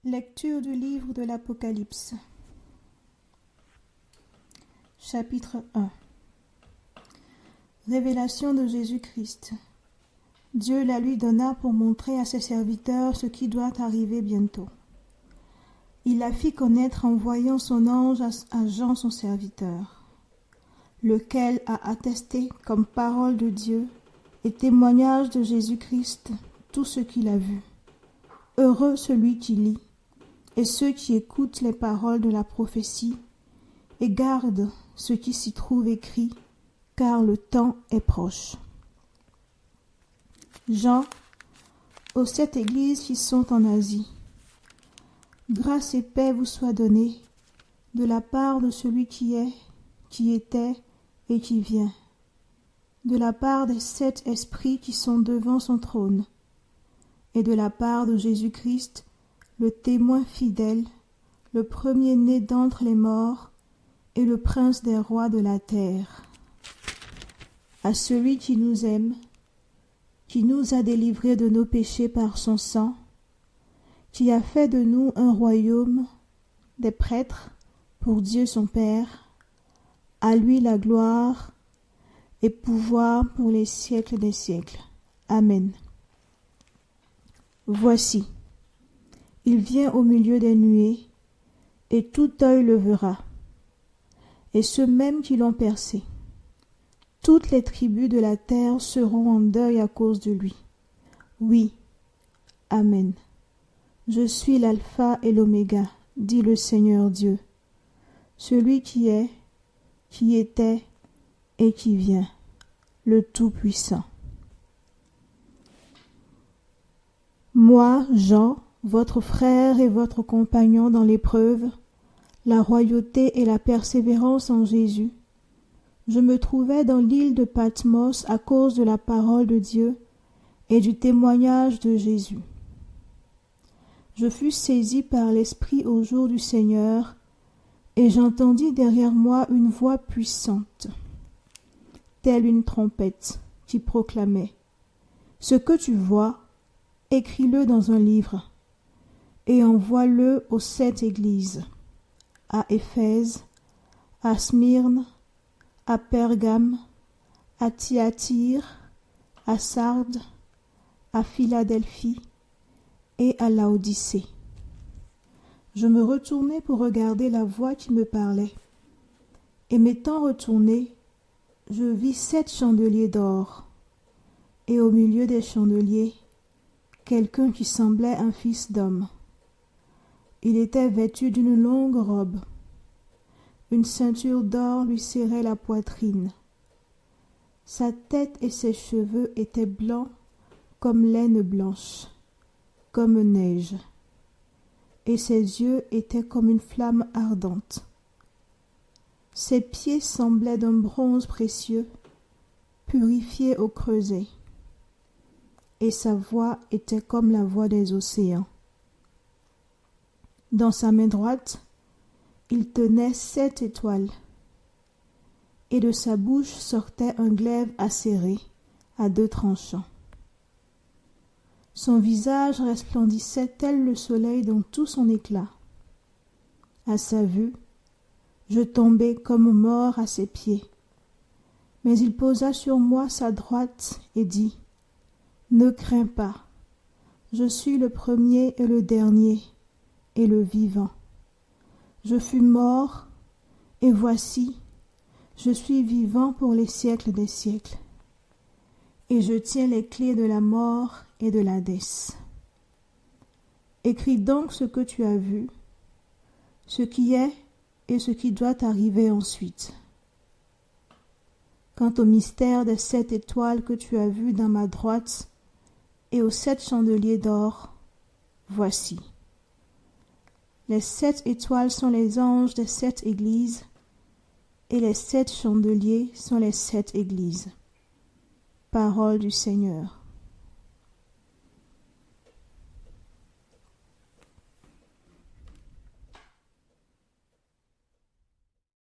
Lecture du livre de l'Apocalypse. Chapitre 1. Révélation de Jésus-Christ. Dieu la lui donna pour montrer à ses serviteurs ce qui doit arriver bientôt. Il la fit connaître en voyant son ange à Jean son serviteur, lequel a attesté comme parole de Dieu et témoignage de Jésus-Christ tout ce qu'il a vu. Heureux celui qui lit et ceux qui écoutent les paroles de la prophétie et gardent ce qui s'y trouve écrit, car le temps est proche. Jean, aux 7 églises qui sont en Asie. Grâce et paix vous soient données de la part de celui qui est, qui était et qui vient, de la part des 7 esprits qui sont devant son trône, et de la part de Jésus-Christ, le témoin fidèle, le premier-né d'entre les morts, et le prince des rois de la terre. À celui qui nous aime, qui nous a délivrés de nos péchés par son sang, qui a fait de nous un royaume, des prêtres pour Dieu son Père, à lui la gloire et pouvoir pour les siècles des siècles. Amen. Voici, il vient au milieu des nuées, et tout œil le verra, et ceux mêmes qui l'ont percé. Toutes les tribus de la terre seront en deuil à cause de lui. Oui, Amen. Je suis l'alpha et l'oméga, dit le Seigneur Dieu, celui qui est, qui était et qui vient, le Tout-Puissant. Moi, Jean, votre frère et votre compagnon dans l'épreuve, la royauté et la persévérance en Jésus, je me trouvais dans l'île de Patmos à cause de la parole de Dieu et du témoignage de Jésus. Je fus saisi par l'Esprit au jour du Seigneur, et j'entendis derrière moi une voix puissante, telle une trompette, qui proclamait : « Ce que tu vois, écris-le dans un livre, et envoie-le aux 7 églises, à Éphèse, à Smyrne, à Pergame, à Thyatire, à Sardes, à Philadelphie et à Laodicée. » Je me retournai pour regarder la voix qui me parlait, et m'étant retourné, je vis 7 chandeliers d'or, et au milieu des chandeliers, quelqu'un qui semblait un fils d'homme. Il était vêtu d'une longue robe. Une ceinture d'or lui serrait la poitrine. Sa tête et ses cheveux étaient blancs comme laine blanche, comme neige, et ses yeux étaient comme une flamme ardente. Ses pieds semblaient d'un bronze précieux, purifié au creuset, et sa voix était comme la voix des océans. Dans sa main droite, il tenait 7 étoiles, et de sa bouche sortait un glaive acéré à 2 tranchants. Son visage resplendissait tel le soleil dans tout son éclat. À sa vue, je tombai comme mort à ses pieds. Mais il posa sur moi sa droite et dit : « Ne crains pas, je suis le premier et le dernier, et le vivant. Je fus mort, et voici, je suis vivant pour les siècles des siècles. Et je tiens les clés de la mort et de l'Hadès. Écris donc ce que tu as vu, ce qui est et ce qui doit arriver ensuite. Quant au mystère des 7 étoiles que tu as vues dans ma droite et aux 7 chandeliers d'or, voici. Les 7 étoiles sont les anges des 7 églises, et les 7 chandeliers sont les 7 églises. Parole du Seigneur.